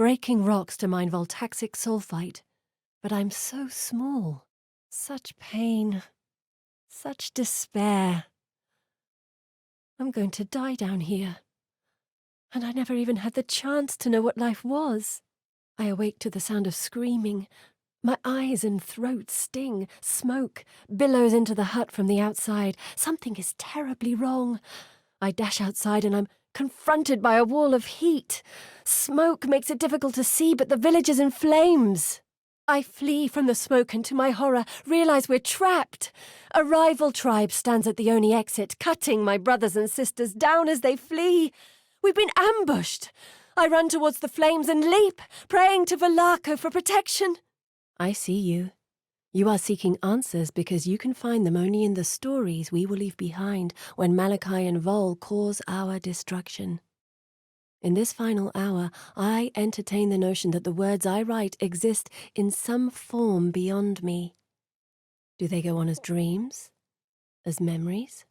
breaking rocks to mine voltaxic sulfite. But I'm so small. Such pain. Such despair. I'm going to die down here. And I never even had the chance to know what life was. I awake to the sound of screaming. My eyes and throat sting. Smoke billows into the hut from the outside. Something is terribly wrong. I dash outside and I'm confronted by a wall of heat. Smoke makes it difficult to see, but the village is in flames. I flee from the smoke and to my horror realize we're trapped. A rival tribe stands at the only exit, cutting my brothers and sisters down as they flee. We've been ambushed. I run towards the flames and leap, praying to Velako for protection. I see you. You are seeking answers because you can find them only in the stories we will leave behind when Malachi and Vol cause our destruction. In this final hour, I entertain the notion that the words I write exist in some form beyond me. Do they go on as dreams? As memories?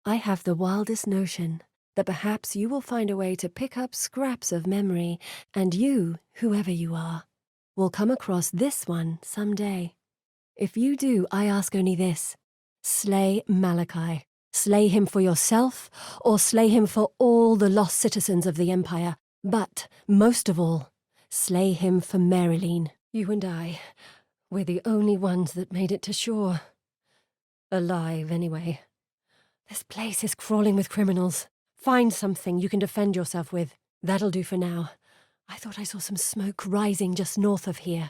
I have the wildest notion that perhaps you will find a way to pick up scraps of memory, and you, whoever you are, will come across this one someday. If you do, I ask only this: slay Malachi. Slay him for yourself, or slay him for all the lost citizens of the Empire. But, most of all, slay him for Marilyn. You and I, we're the only ones that made it to shore. Alive, anyway. This place is crawling with criminals. Find something you can defend yourself with. That'll do for now. I thought I saw some smoke rising just north of here.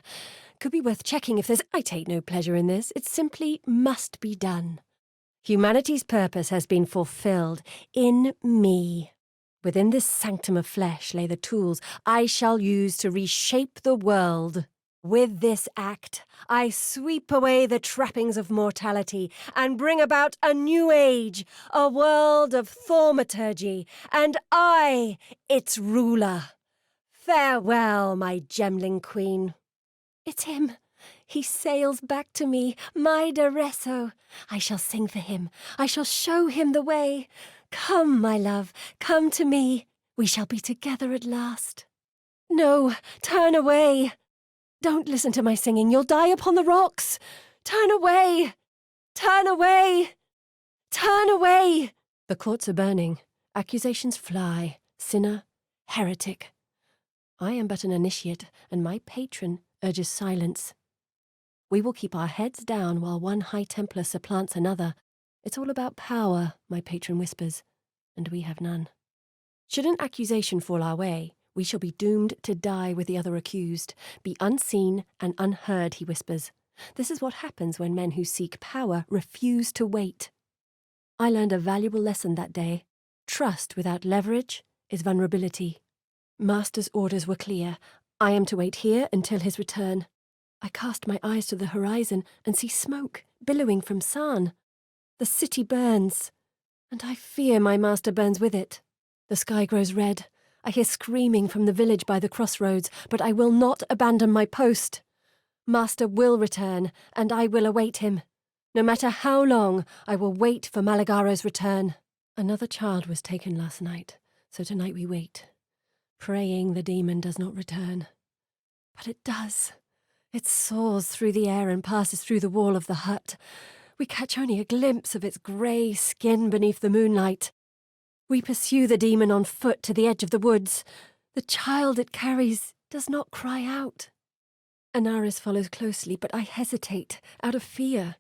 Could be worth checking if there's... I take no pleasure in this. It simply must be done. Humanity's purpose has been fulfilled in me. Within this sanctum of flesh lay the tools I shall use to reshape the world. With this act, I sweep away the trappings of mortality and bring about a new age, a world of thaumaturgy, and I, its ruler. Farewell, my gemling queen. It's him. He sails back to me, my D'Aresso. I shall sing for him. I shall show him the way. Come, my love, come to me. We shall be together at last. No, turn away. Don't listen to my singing. You'll die upon the rocks. Turn away. Turn away. Turn away. The courts are burning. Accusations fly. Sinner, heretic. I am but an initiate, and my patron urges silence. We will keep our heads down while one High Templar supplants another. It's all about power, my patron whispers, and we have none. Should an accusation fall our way, we shall be doomed to die with the other accused, be unseen and unheard, he whispers. This is what happens when men who seek power refuse to wait. I learned a valuable lesson that day. Trust without leverage is vulnerability. Master's orders were clear. I am to wait here until his return. I cast my eyes to the horizon and see smoke billowing from San. The city burns, and I fear my master burns with it. The sky grows red. I hear screaming from the village by the crossroads, but I will not abandon my post. Master will return, and I will await him. No matter how long, I will wait for Malagaro's return. Another child was taken last night, so tonight we wait, praying the demon does not return. But it does. It soars through the air and passes through the wall of the hut. We catch only a glimpse of its grey skin beneath the moonlight. We pursue the demon on foot to the edge of the woods. The child it carries does not cry out. Anaris follows closely, but I hesitate, out of fear.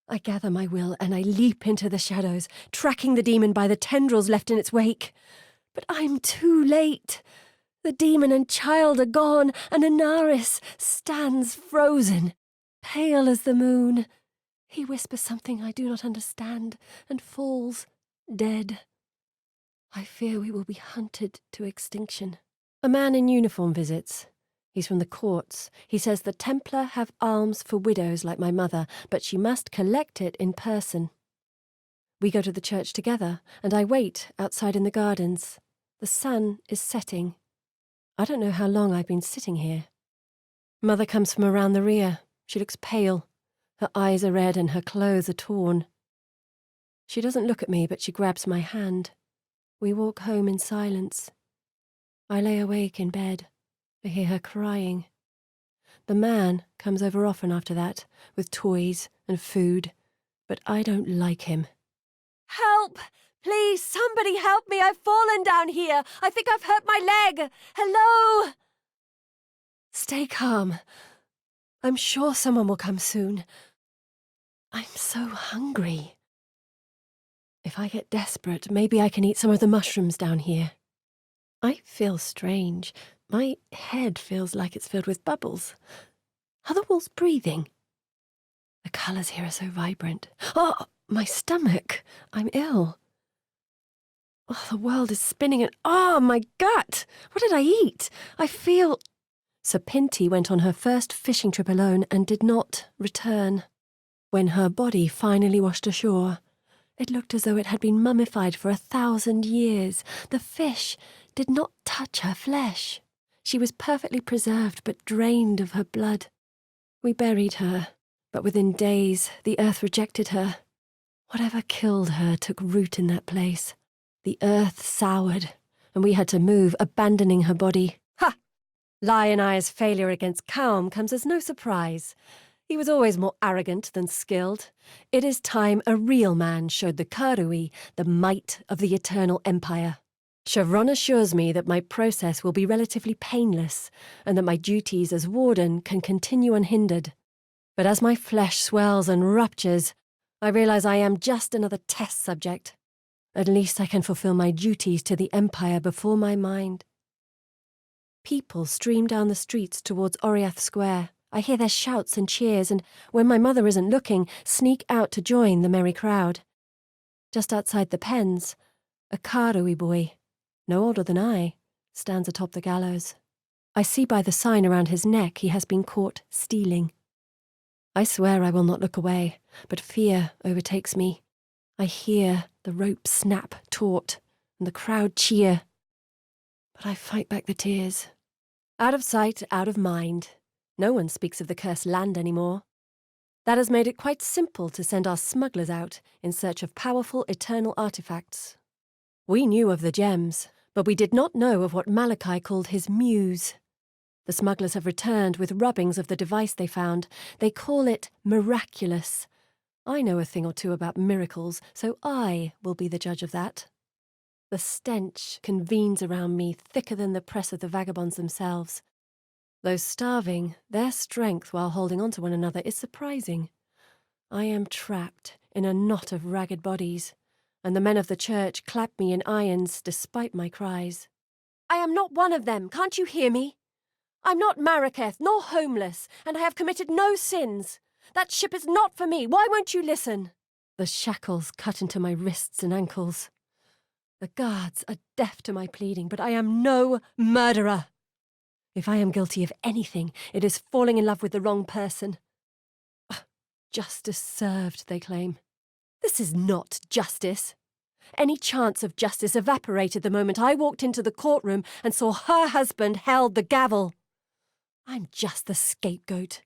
I gather my will and I leap into the shadows, tracking the demon by the tendrils left in its wake. But I'm too late. The demon and child are gone, and Anaris stands frozen, pale as the moon. He whispers something I do not understand, and falls, dead. I fear we will be hunted to extinction. A man in uniform visits. He's from the courts. He says the Templar have alms for widows like my mother, but she must collect it in person. We go to the church together, and I wait outside in the gardens. The sun is setting. I don't know how long I've been sitting here. Mother comes from around the rear. She looks pale. Her eyes are red and her clothes are torn. She doesn't look at me, but she grabs my hand. We walk home in silence. I lay awake in bed, I hear her crying. The man comes over often after that, with toys and food, but I don't like him. Help! Please, somebody help me! I've fallen down here! I think I've hurt my leg! Hello! Stay calm. I'm sure someone will come soon. I'm so hungry. If I get desperate, maybe I can eat some of the mushrooms down here. I feel strange. My head feels like it's filled with bubbles. Are the walls breathing? The colours here are so vibrant. Oh, my stomach! I'm ill. Oh, the world is spinning and my gut! What did I eat? I feel... Sapinti went on her first fishing trip alone and did not return. When her body finally washed ashore, it looked as though it had been mummified for 1,000 years. The fish did not touch her flesh. She was perfectly preserved but drained of her blood. We buried her, but within days the earth rejected her. Whatever killed her took root in that place. The earth soured, and we had to move, abandoning her body. Ha! Lion Eye's failure against Kaum comes as no surprise. He was always more arrogant than skilled. It is time a real man showed the Karui the might of the Eternal Empire. Chevron assures me that my process will be relatively painless, and that my duties as warden can continue unhindered. But as my flesh swells and ruptures, I realize I am just another test subject. At least I can fulfill my duties to the Empire before my mind. People stream down the streets towards Oriath Square. I hear their shouts and cheers, and when my mother isn't looking, sneak out to join the merry crowd. Just outside the pens, a Karui boy, no older than I, stands atop the gallows. I see by the sign around his neck he has been caught stealing. I swear I will not look away, but fear overtakes me. I hear the rope snap taut, and the crowd cheer. But I fight back the tears. Out of sight, out of mind. No one speaks of the cursed land anymore. That has made it quite simple to send our smugglers out in search of powerful eternal artifacts. We knew of the gems, but we did not know of what Malachi called his muse. The smugglers have returned with rubbings of the device they found. They call it miraculous. I know a thing or two about miracles, so I will be the judge of that. The stench convenes around me thicker than the press of the vagabonds themselves. Though starving, their strength while holding on to one another is surprising. I am trapped in a knot of ragged bodies, and the men of the church clap me in irons despite my cries. I am not one of them, can't you hear me? I'm not Maraketh, nor homeless, and I have committed no sins. That ship is not for me. Why won't you listen? The shackles cut into my wrists and ankles. The guards are deaf to my pleading, but I am no murderer. If I am guilty of anything, it is falling in love with the wrong person. Justice served, they claim. This is not justice. Any chance of justice evaporated the moment I walked into the courtroom and saw her husband held the gavel. I'm just the scapegoat.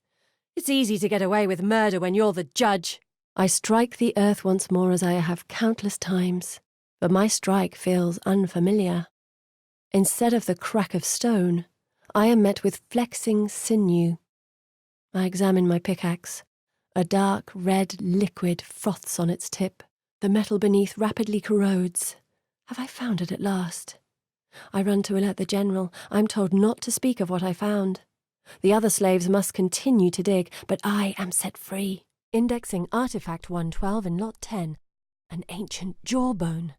It's easy to get away with murder when you're the judge. I strike the earth once more as I have countless times, but my strike feels unfamiliar. Instead of the crack of stone, I am met with flexing sinew. I examine my pickaxe. A dark red liquid froths on its tip. The metal beneath rapidly corrodes. Have I found it at last? I run to alert the general. I'm told not to speak of what I found. The other slaves must continue to dig, but I am set free. Indexing Artifact 112 in Lot 10, an ancient jawbone.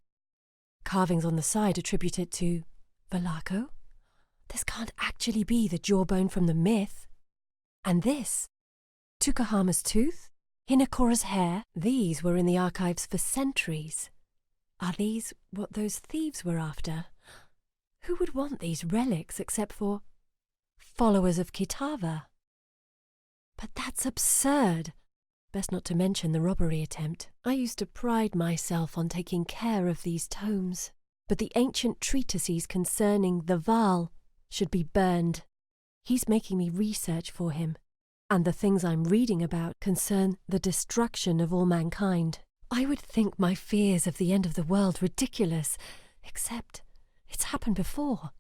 Carvings on the side attribute it to Valaco. This can't actually be the jawbone from the myth. And this? Tukahama's tooth? Hinakora's hair? These were in the archives for centuries. Are these what those thieves were after? Who would want these relics except for followers of Kitava? But that's absurd. Best not to mention the robbery attempt. I used to pride myself on taking care of these tomes, but the ancient treatises concerning the Val should be burned. He's making me research for him, and the things I'm reading about concern the destruction of all mankind. I would think my fears of the end of the world ridiculous, except it's happened before.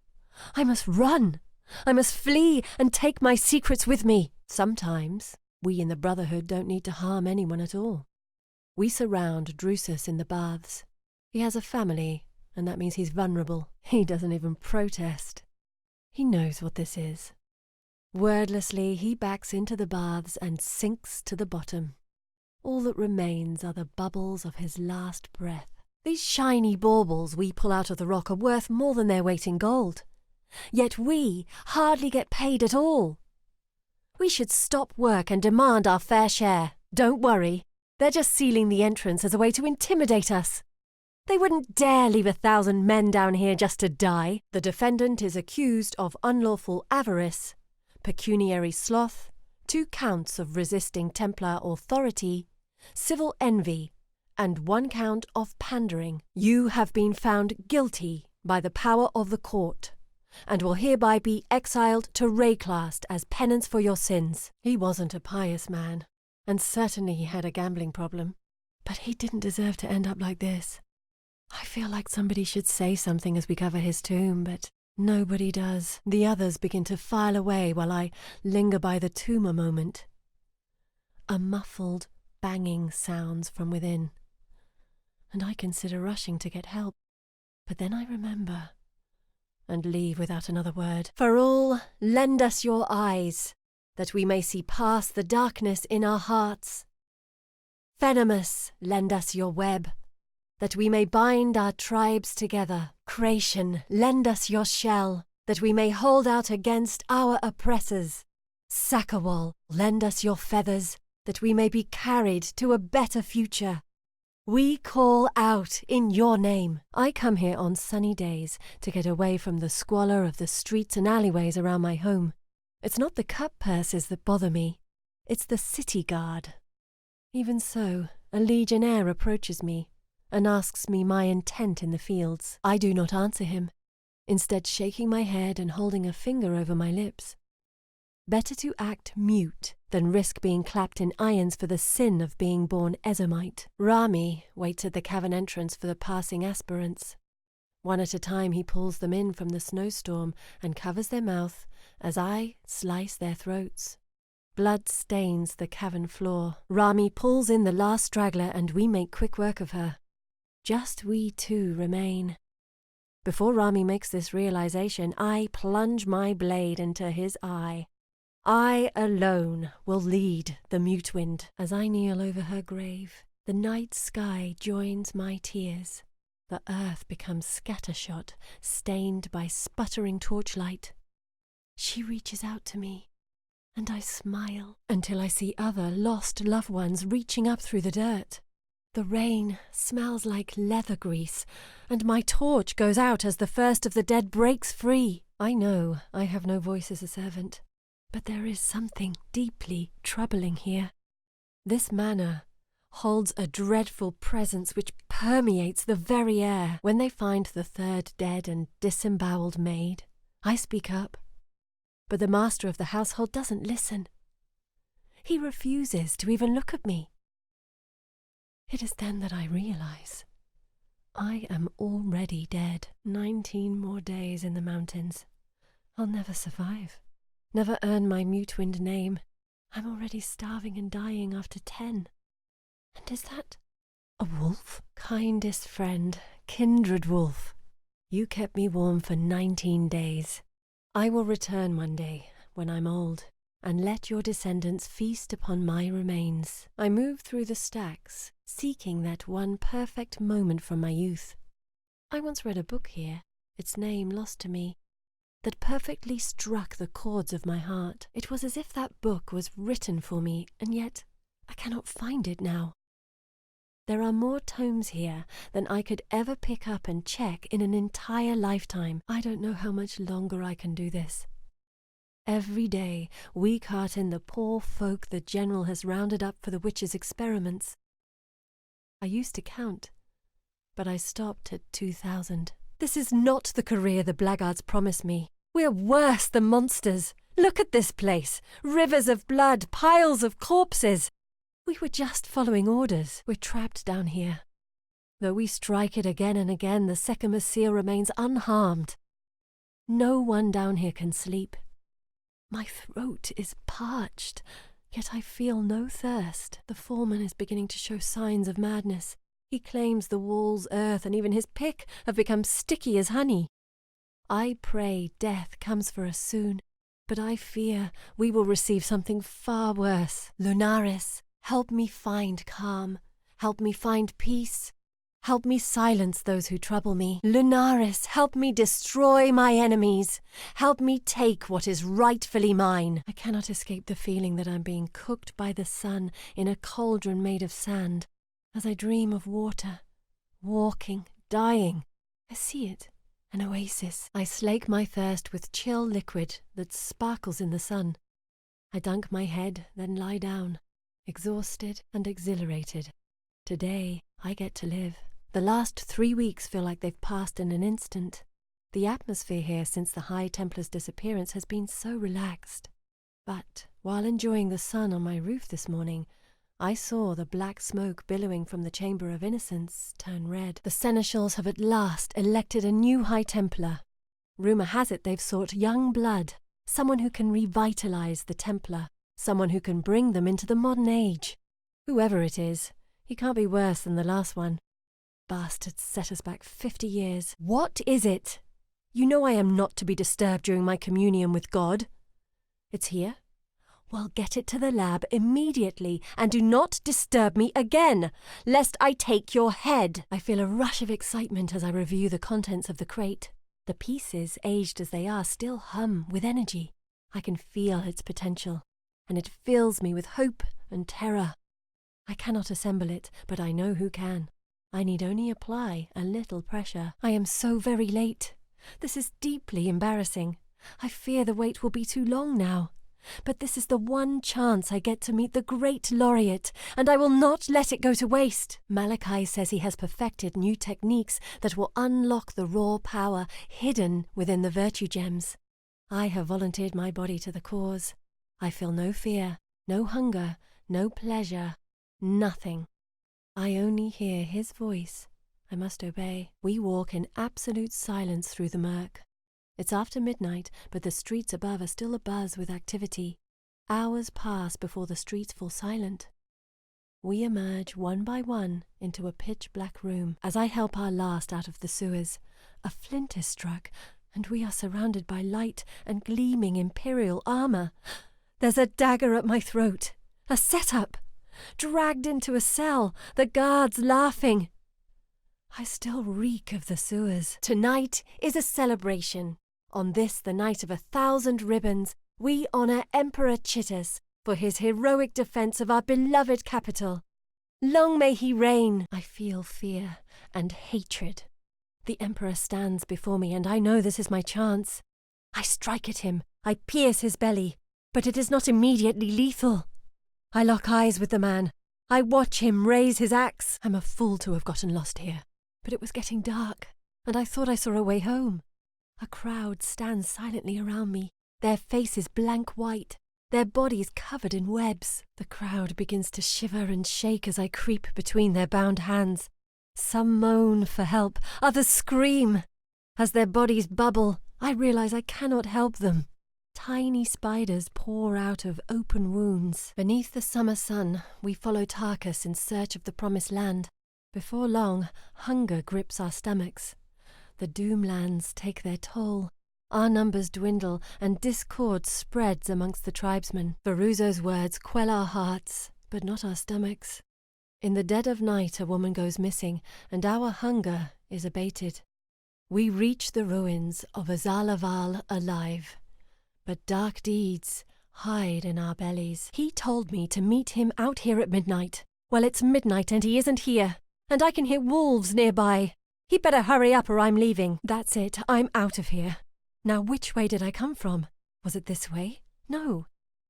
I must run. I must flee and take my secrets with me. Sometimes we in the Brotherhood don't need to harm anyone at all. We surround Drusus in the baths. He has a family, and that means he's vulnerable. He doesn't even protest. He knows what this is. Wordlessly, he backs into the baths and sinks to the bottom. All that remains are the bubbles of his last breath. These shiny baubles we pull out of the rock are worth more than their weight in gold. Yet we hardly get paid at all. We should stop work and demand our fair share. Don't worry, they're just sealing the entrance as a way to intimidate us. They wouldn't dare leave 1,000 men down here just to die. The defendant is accused of unlawful avarice, pecuniary sloth, 2 counts of resisting Templar authority, civil envy, and 1 count of pandering. You have been found guilty by the power of the court, and will hereby be exiled to Rayclast as penance for your sins. He wasn't a pious man, and certainly he had a gambling problem, but he didn't deserve to end up like this. I feel like somebody should say something as we cover his tomb, but nobody does. The others begin to file away while I linger by the tomb a moment. A muffled banging sounds from within, and I consider rushing to get help. But then I remember, and leave without another word. For all, lend us your eyes, that we may see past the darkness in our hearts. Venomous, lend us your web, that we may bind our tribes together. Creation, lend us your shell, that we may hold out against our oppressors. Sakawal, lend us your feathers, that we may be carried to a better future. We call out in your name. I come here on sunny days to get away from the squalor of the streets and alleyways around my home. It's not the cup purses that bother me. It's the city guard. Even so, a legionnaire approaches me and asks me my intent in the fields. I do not answer him, instead shaking my head and holding a finger over my lips. Better to act mute than risk being clapped in irons for the sin of being born Ezomite. Rami waits at the cavern entrance for the passing aspirants. 1 at a time he pulls them in from the snowstorm and covers their mouth as I slice their throats. Blood stains the cavern floor. Rami pulls in the last straggler and we make quick work of her. Just we 2 remain. Before Rami makes this realization, I plunge my blade into his eye. I alone will lead the mute wind. As I kneel over her grave, the night sky joins my tears. The earth becomes scattershot, stained by sputtering torchlight. She reaches out to me, and I smile until I see other lost loved ones reaching up through the dirt. The rain smells like leather grease, and my torch goes out as the first of the dead breaks free. I know I have no voice as a servant. But there is something deeply troubling here. This manor holds a dreadful presence which permeates the very air. When they find the 3rd dead and disemboweled maid, I speak up. But the master of the household doesn't listen. He refuses to even look at me. It is then that I realize I am already dead. 19 more days in the mountains. I'll never survive. Never earn my Mutewind name. I'm already starving and dying after 10. And is that a wolf? Kindest friend, kindred wolf. You kept me warm for 19 days. I will return one day, when I'm old, and let your descendants feast upon my remains. I move through the stacks, seeking that one perfect moment from my youth. I once read a book here, its name lost to me, that perfectly struck the chords of my heart. It was as if that book was written for me, and yet I cannot find it now. There are more tomes here than I could ever pick up and check in an entire lifetime. I don't know how much longer I can do this. Every day we cart in the poor folk the general has rounded up for the witch's experiments. I used to count, but I stopped at 2,000. This is not the career the blackguards promised me. We're worse than monsters. Look at this place. Rivers of blood, piles of corpses. We were just following orders. We're trapped down here. Though we strike it again and again, the Sekhmet seal remains unharmed. No one down here can sleep. My throat is parched, yet I feel no thirst. The foreman is beginning to show signs of madness. He claims the walls, earth, and even his pick have become sticky as honey. I pray death comes for us soon, but I fear we will receive something far worse. Lunaris, help me find calm. Help me find peace. Help me silence those who trouble me. Lunaris, help me destroy my enemies. Help me take what is rightfully mine. I cannot escape the feeling that I'm being cooked by the sun in a cauldron made of sand. As I dream of water, walking, dying, I see it, an oasis. I slake my thirst with chill liquid that sparkles in the sun. I dunk my head, then lie down, exhausted and exhilarated. Today, I get to live. The last 3 weeks feel like they've passed in an instant. The atmosphere here since the High Templar's disappearance has been so relaxed. But while enjoying the sun on my roof this morning, I saw the black smoke billowing from the Chamber of Innocence turn red. The Seneschals have at last elected a new High Templar. Rumour has it they've sought young blood, someone who can revitalise the Templar, someone who can bring them into the modern age. Whoever it is, he can't be worse than the last one. Bastards set us back 50 years. What is it? You know I am not to be disturbed during my communion with God. It's here? Well, get it to the lab immediately, and do not disturb me again, lest I take your head. I feel a rush of excitement as I review the contents of the crate. The pieces, aged as they are, still hum with energy. I can feel its potential, and it fills me with hope and terror. I cannot assemble it, but I know who can. I need only apply a little pressure. I am so very late. This is deeply embarrassing. I fear the wait will be too long now. But this is the one chance I get to meet the great laureate, and I will not let it go to waste. Malachi says he has perfected new techniques that will unlock the raw power hidden within the virtue gems. I have volunteered my body to the cause. I feel no fear, no hunger, no pleasure, nothing. I only hear his voice. I must obey. We walk in absolute silence through the murk. It's after midnight, but the streets above are still abuzz with activity. Hours pass before the streets fall silent. We emerge one by one into a pitch-black room. As I help our last out of the sewers, a flint is struck, and we are surrounded by light and gleaming imperial armor. There's a dagger at my throat. A setup. Dragged into a cell, the guards laughing. I still reek of the sewers. Tonight is a celebration. On this, the night of 1,000 ribbons, we honour Emperor Chittus for his heroic defence of our beloved capital. Long may he reign. I feel fear and hatred. The Emperor stands before me, and I know this is my chance. I strike at him. I pierce his belly, but it is not immediately lethal. I lock eyes with the man. I watch him raise his axe. I'm a fool to have gotten lost here. But it was getting dark, and I thought I saw a way home. A crowd stands silently around me, their faces blank white, their bodies covered in webs. The crowd begins to shiver and shake as I creep between their bound hands. Some moan for help, others scream. As their bodies bubble, I realize I cannot help them. Tiny spiders pour out of open wounds. Beneath the summer sun, we follow Tarkus in search of the promised land. Before long, hunger grips our stomachs. The Doomlands take their toll. Our numbers dwindle, and discord spreads amongst the tribesmen. Veruzo's words quell our hearts, but not our stomachs. In the dead of night, a woman goes missing, and our hunger is abated. We reach the ruins of Azalaval alive. But dark deeds hide in our bellies. He told me to meet him out here at midnight. Well, it's midnight and he isn't here. And I can hear wolves nearby. He'd better hurry up or I'm leaving. That's it, I'm out of here. Now, which way did I come from? Was it this way? No.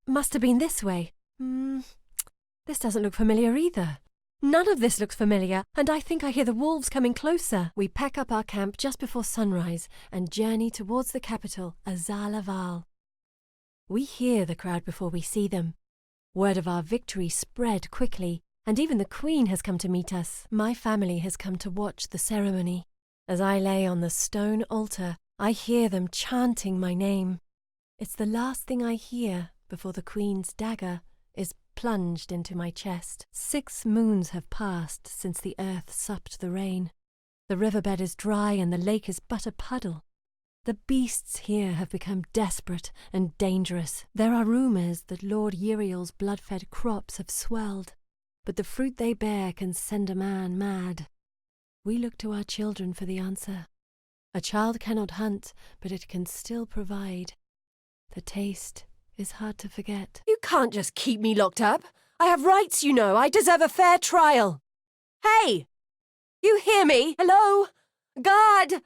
Must have been this way. This doesn't look familiar either. None of this looks familiar, and I think I hear the wolves coming closer. We pack up our camp just before sunrise and journey towards the capital, Azalaval. We hear the crowd before we see them. Word of our victory spread quickly, and even the Queen has come to meet us. My family has come to watch the ceremony. As I lay on the stone altar, I hear them chanting my name. It's the last thing I hear before the Queen's dagger is plunged into my chest. 6 moons have passed since the earth supped the rain. The riverbed is dry and the lake is but a puddle. The beasts here have become desperate and dangerous. There are rumours that Lord Uriel's blood-fed crops have swelled, but the fruit they bear can send a man mad. We look to our children for the answer. A child cannot hunt, but it can still provide. The taste is hard to forget. You can't just keep me locked up. I have rights, you know. I deserve a fair trial. Hey! You hear me? Hello? Guard!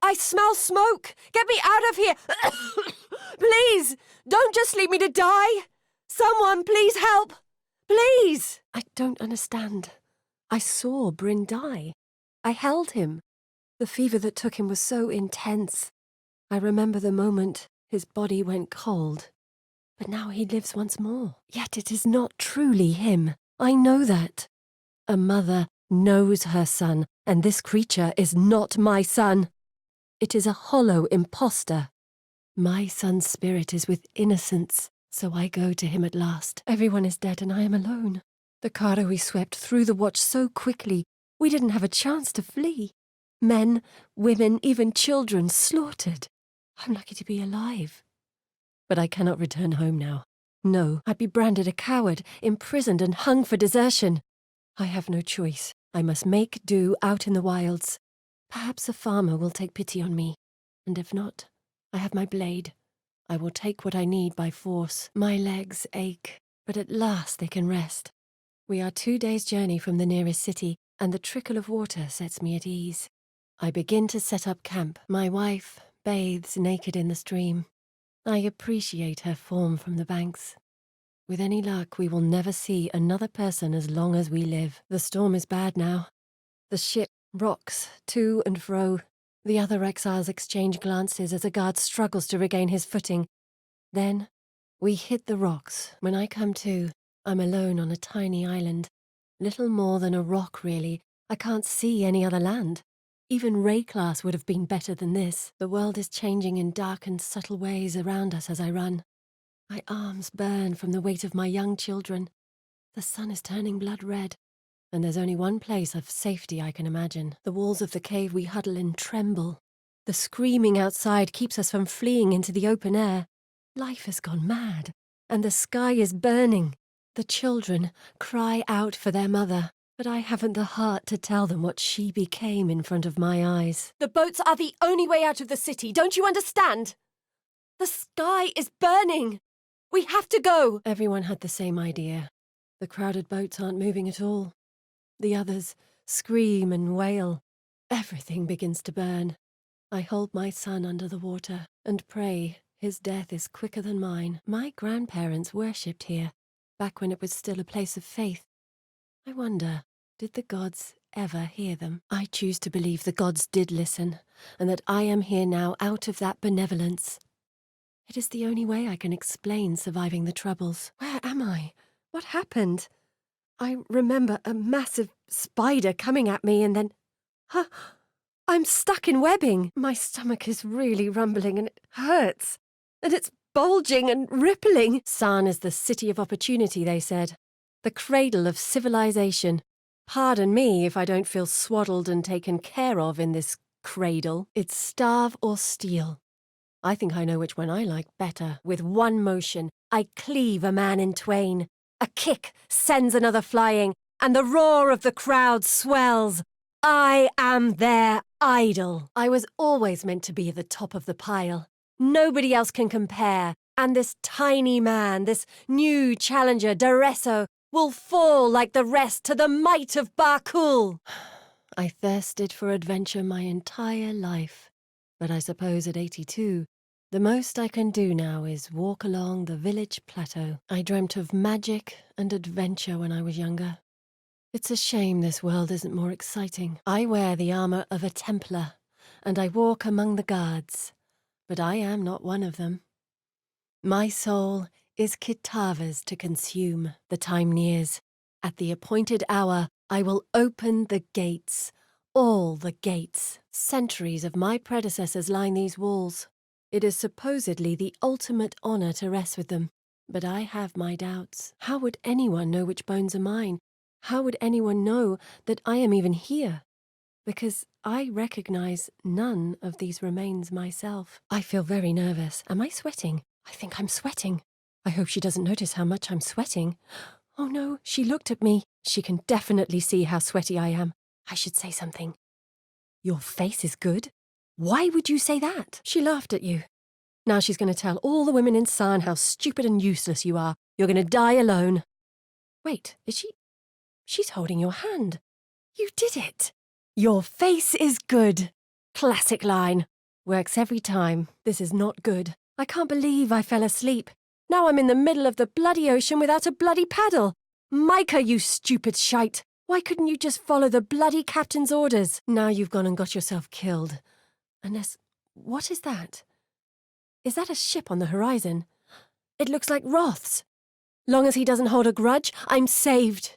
I smell smoke! Get me out of here! Please! Don't just leave me to die! Someone, please help! Please! I don't understand. I saw Bryn die. I held him. The fever that took him was so intense. I remember the moment his body went cold. But now he lives once more. Yet it is not truly him. I know that. A mother knows her son, and this creature is not my son. It is a hollow impostor. My son's spirit is with innocence, so I go to him at last. Everyone is dead and I am alone. The Karowi swept through the watch so quickly, we didn't have a chance to flee. Men, women, even children slaughtered. I'm lucky to be alive. But I cannot return home now. No, I'd be branded a coward, imprisoned and hung for desertion. I have no choice. I must make do out in the wilds. Perhaps a farmer will take pity on me. And if not, I have my blade. I will take what I need by force. My legs ache, but at last they can rest. We are 2 days' journey from the nearest city, and the trickle of water sets me at ease. I begin to set up camp. My wife bathes naked in the stream. I appreciate her form from the banks. With any luck, we will never see another person as long as we live. The storm is bad now. The ship rocks to and fro. The other exiles exchange glances as a guard struggles to regain his footing. Then we hit the rocks. When I come to, I'm alone on a tiny island. Little more than a rock, really. I can't see any other land. Even Ray class would have been better than this. The world is changing in dark and subtle ways around us as I run. My arms burn from the weight of my young children. The sun is turning blood red, and there's only one place of safety I can imagine. The walls of the cave we huddle in tremble. The screaming outside keeps us from fleeing into the open air. Life has gone mad, and the sky is burning. The children cry out for their mother, but I haven't the heart to tell them what she became in front of my eyes. The boats are the only way out of the city, don't you understand? The sky is burning! We have to go! Everyone had the same idea. The crowded boats aren't moving at all. The others scream and wail. Everything begins to burn. I hold my son under the water and pray his death is quicker than mine. My grandparents worshipped here, back when it was still a place of faith. I wonder, did the gods ever hear them? I choose to believe the gods did listen, and that I am here now out of that benevolence. It is the only way I can explain surviving the troubles. Where am I? What happened? I remember a massive spider coming at me and then... I'm stuck in webbing. My stomach is really rumbling and it hurts. And it's bulging and rippling. San is the city of opportunity, they said. The cradle of civilization. Pardon me if I don't feel swaddled and taken care of in this cradle. It's starve or steal. I think I know which one I like better. With one motion, I cleave a man in twain. A kick sends another flying, and the roar of the crowd swells. I am their idol. I was always meant to be at the top of the pile. Nobody else can compare, and this tiny man, this new challenger, Daresso, will fall like the rest to the might of Barkul. I thirsted for adventure my entire life, but I suppose at 82, the most I can do now is walk along the village plateau. I dreamt of magic and adventure when I was younger. It's a shame this world isn't more exciting. I wear the armor of a Templar, and I walk among the guards, but I am not one of them. My soul is Kitava's to consume. The time nears. At the appointed hour, I will open the gates. all the gates. Centuries of my predecessors line these walls. It is supposedly the ultimate honor to rest with them. But I have my doubts. How would anyone know which bones are mine? How would anyone know that I am even here? Because I recognize none of these remains myself. I feel very nervous. Am I sweating? I think I'm sweating. I hope she doesn't notice how much I'm sweating. Oh no, she looked at me. She can definitely see how sweaty I am. I should say something. Your face is good? Why would you say that? She laughed at you. Now she's going to tell all the women in San how stupid and useless you are. You're going to die alone. Wait, is she? She's holding your hand. You did it. Your face is good. Classic line. Works every time. This is not good. I can't believe I fell asleep. Now I'm in the middle of the bloody ocean without a bloody paddle. Micah, you stupid shite. Why couldn't you just follow the bloody captain's orders? Now you've gone and got yourself killed. Unless, what is that? Is that a ship on the horizon? It looks like Roth's. Long as he doesn't hold a grudge, I'm saved.